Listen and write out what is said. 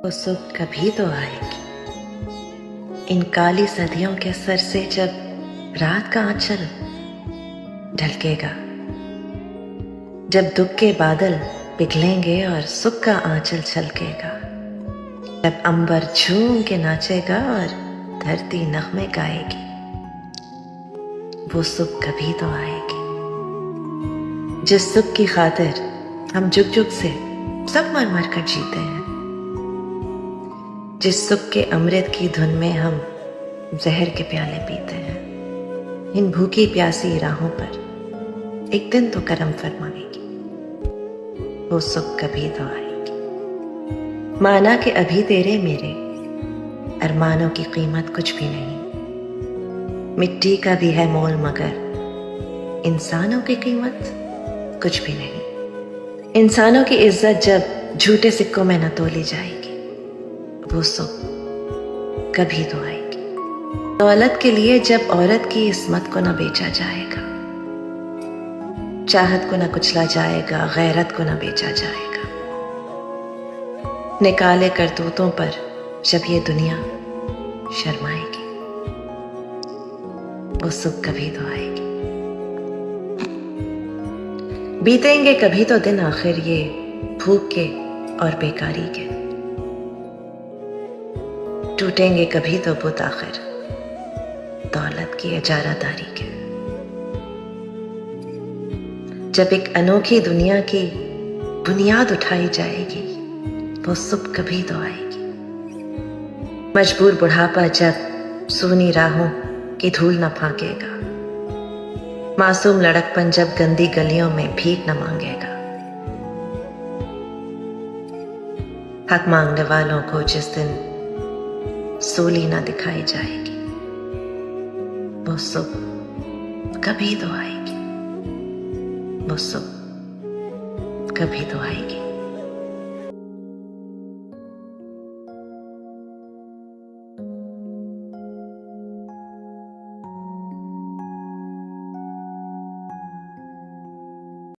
वो सुबह कभी तो आएगी। इन काली सदियों के सर से जब रात का आंचल ढलकेगा, जब दुख के बादल पिघलेंगे और सुख का आंचल छलकेगा, जब अंबर झूम के नाचेगा और धरती नगमे गाएगी, वो सुख कभी तो आएगी। जिस सुख की खातिर हम जुग जुग से सब मर मर कर जीते हैं, जिस सुख के अमृत की धुन में हम जहर के प्याले पीते हैं, इन भूखी प्यासी राहों पर एक दिन तो करम फरमाएगी, वो सुख कभी तो आएगी। माना कि अभी तेरे मेरे अरमानों की कीमत कुछ भी नहीं, मिट्टी का भी है मोल मगर इंसानों की कीमत कुछ भी नहीं। इंसानों की इज्जत जब झूठे सिक्कों में न तोली जाएगी, वो सुख कभी तो आएगी। दौलत के लिए जब औरत की इस्मत को न बेचा जाएगा, चाहत को न कुचला जाएगा, गैरत को न बेचा जाएगा, निकाले करतूतों पर जब ये दुनिया शर्माएगी, वो सुख कभी तो आएगी। बीतेंगे कभी तो दिन आखिर ये भूख के और बेकारी के, टूटेंगे कभी तो बुत आखिर दौलत की इजारादारी के। जब एक अनोखी दुनिया की बुनियाद उठाई जाएगी, वो सुख कभी तो आएगी। मजबूर बुढ़ापा जब सूनी राहों की धूल न फाकेगा, मासूम लड़कपन जब गंदी गलियों में भीख न मांगेगा, हक मांगने वालों को जिस दिन सूली न दिखाई जाएगी, वो सुख कभी तो आएगी, वो सुख कभी तो आएगी।